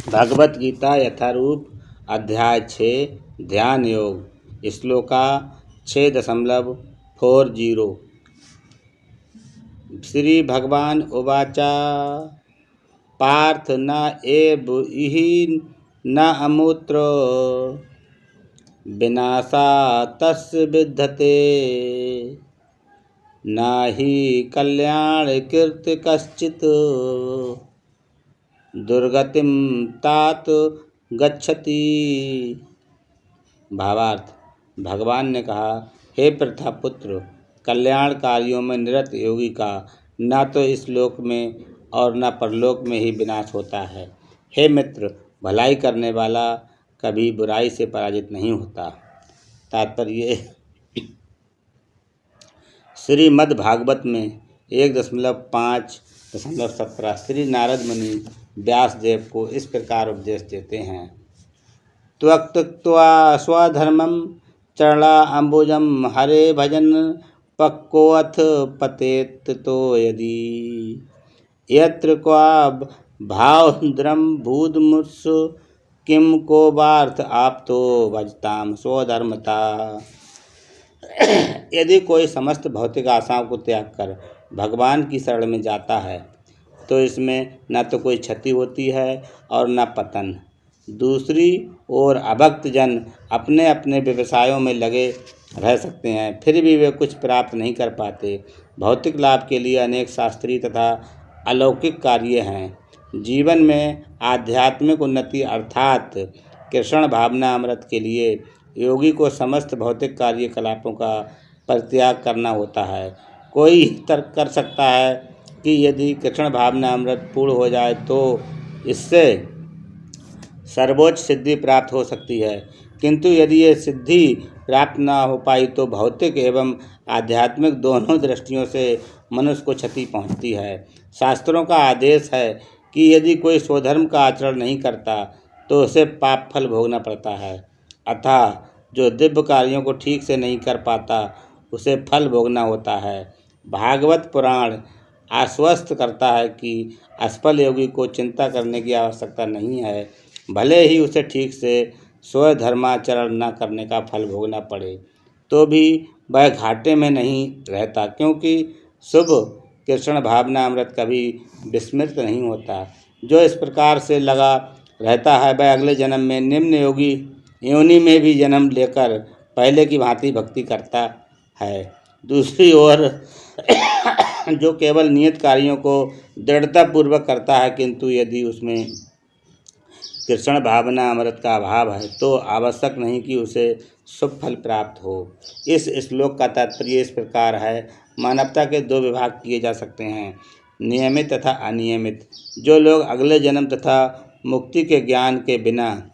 भगवत गीता यथारूप अध्याय 6 ध्यान योग श्लोका 6.40 श्री भगवान उवाच पार्थ न एहि न अमूत्र विनाशा तस्य विद्यते न हि कल्याणकृत् कश्चित् दुर्गतिम तात गच्छति। भावार्थ, भगवान ने कहा, हे प्रथापुत्र, कल्याण कार्यों में निरत योगी का न तो इस लोक में और न परलोक में ही विनाश होता है। हे मित्र, भलाई करने वाला कभी बुराई से पराजित नहीं होता। तात्पर्य श्रीमद् भागवत में 1.5.17 श्री नारद मुनि व्यासदेव को इस प्रकार उपदेश देते हैं। त्वक्त्वा स्वधर्मं चरला अम्बुजं हरे भजन पक्कोऽथ पतेत तो यदि यत्र क्वा भावद्रम भूदमुत्स किम को वार्थ आप्तो भजताम स्वधर्मता। यदि कोई समस्त भौतिक आशाओं को त्याग कर भगवान की शरण में जाता है तो इसमें न तो कोई क्षति होती है और न पतन। दूसरी ओर अभक्त जन अपने अपने व्यवसायों में लगे रह सकते हैं, फिर भी वे कुछ प्राप्त नहीं कर पाते। भौतिक लाभ के लिए अनेक शास्त्रीय तथा अलौकिक कार्य हैं। जीवन में आध्यात्मिक उन्नति अर्थात कृष्ण भावना अमृत के लिए योगी को समस्त भौतिक कार्यकलापों का परित्याग करना होता है। कोई तर्क कर सकता है कि यदि कृष्ण भावना अमृत पूर्ण हो जाए तो इससे सर्वोच्च सिद्धि प्राप्त हो सकती है, किंतु यदि ये सिद्धि प्राप्त न हो पाई तो भौतिक एवं आध्यात्मिक दोनों दृष्टियों से मनुष्य को क्षति पहुंचती है। शास्त्रों का आदेश है कि यदि कोई स्वधर्म का आचरण नहीं करता तो उसे पाप फल भोगना पड़ता है, अतः जो दिव्य कार्यों को ठीक से नहीं कर पाता उसे फल भोगना होता है। भागवत पुराण आश्वस्त करता है कि असफल योगी को चिंता करने की आवश्यकता नहीं है, भले ही उसे ठीक से स्वधर्माचरण न करने का फल भोगना पड़े तो भी वह घाटे में नहीं रहता, क्योंकि शुभ कृष्ण भावना अमृत कभी विस्मृत नहीं होता। जो इस प्रकार से लगा रहता है वह अगले जन्म में निम्न योगी योनि में भी जन्म लेकर पहले की भांति भक्ति करता है। दूसरी ओर जो केवल नियत कार्यों को दृढ़तापूर्वक करता है, किंतु यदि उसमें कृष्ण भावना अमृत का अभाव है तो आवश्यक नहीं कि उसे शुभ फल प्राप्त हो। इस श्लोक का तात्पर्य इस प्रकार है। मानवता के दो विभाग किए जा सकते हैं, नियमित तथा अनियमित। जो लोग अगले जन्म तथा मुक्ति के ज्ञान के बिना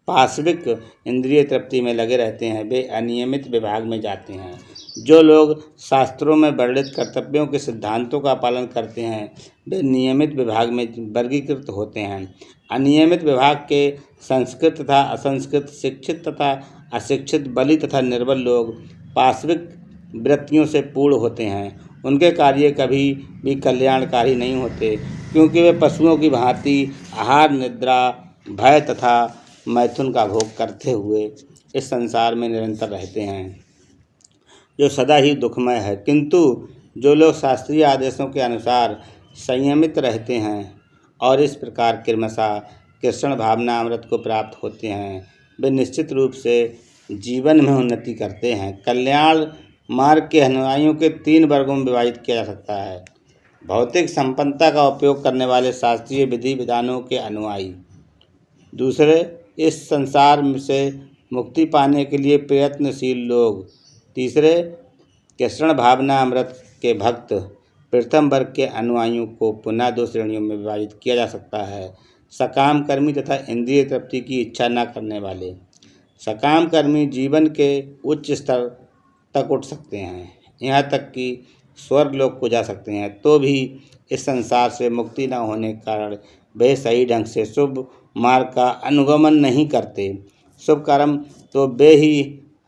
पाशविक इंद्रिय तृप्ति में लगे रहते हैं वे अनियमित विभाग में जाते हैं। जो लोग शास्त्रों में वर्णित कर्तव्यों के सिद्धांतों का पालन करते हैं वे नियमित विभाग में वर्गीकृत होते हैं। अनियमित विभाग के संस्कृत तथा असंस्कृत, शिक्षित तथा अशिक्षित, बलि तथा निर्बल लोग पाशविक वृत्तियों से पूर्ण होते हैं। उनके कार्य कभी भी कल्याणकारी नहीं होते, क्योंकि वे पशुओं की भांति आहार, निद्रा, भय तथा मैथुन का भोग करते हुए इस संसार में निरंतर रहते हैं, जो सदा ही दुखमय है। किंतु जो लोग शास्त्रीय आदेशों के अनुसार संयमित रहते हैं और इस प्रकार क्रमशः कृष्ण भावना अमृत को प्राप्त होते हैं वे निश्चित रूप से जीवन में उन्नति करते हैं। कल्याण मार्ग के अनुयायियों के 3 वर्गों में विभाजित किया जा सकता है। भौतिक संपन्नता का उपयोग करने वाले शास्त्रीय विधि विधानों के अनुयायी, दूसरे इस संसार से मुक्ति पाने के लिए प्रयत्नशील लोग, तीसरे कृष्ण भावना अमृत के भक्त। प्रथम वर्ग के अनुयायियों को पुनः 2 श्रेणियों में विभाजित किया जा सकता है, सकाम कर्मी तथा इंद्रिय तृप्ति की इच्छा न करने वाले। सकाम कर्मी जीवन के उच्च स्तर तक उठ सकते हैं, यहाँ तक कि स्वर्ग लोक को जा सकते हैं, तो भी इस संसार से मुक्ति न होने के कारण वे सही ढंग से शुभ मार्ग का अनुगमन नहीं करते। शुभ कर्म तो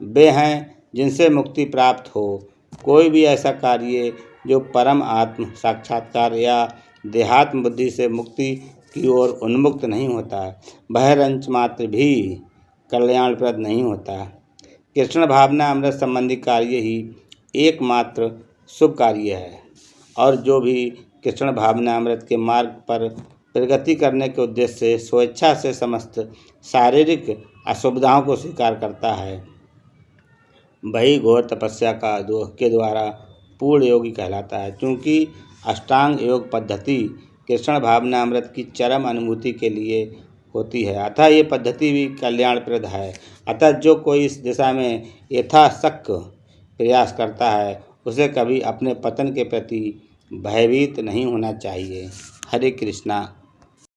वे हैं जिनसे मुक्ति प्राप्त हो। कोई भी ऐसा कार्य जो परम आत्म साक्षात्कार या देहात्म बुद्धि से मुक्ति की ओर उन्मुक्त नहीं होता, वह रंच मात्र भी कल्याणप्रद नहीं होता। कृष्ण भावना अमृत संबंधी कार्य ही एकमात्र शुभ कार्य है, और जो भी कृष्ण भावना अमृत के मार्ग पर प्रगति करने के उद्देश्य से स्वेच्छा से समस्त शारीरिक असुविधाओं को स्वीकार करता है, वही घोर तपस्या के द्वारा पूर्ण योगी कहलाता है। क्योंकि अष्टांग योग पद्धति कृष्ण भावना अमृत की चरम अनुभूति के लिए होती है, अतः ये पद्धति भी कल्याणप्रद है। अतः जो कोई इस दिशा में यथाशक्य प्रयास करता है, उसे कभी अपने पतन के प्रति भयभीत नहीं होना चाहिए। हरे कृष्णा।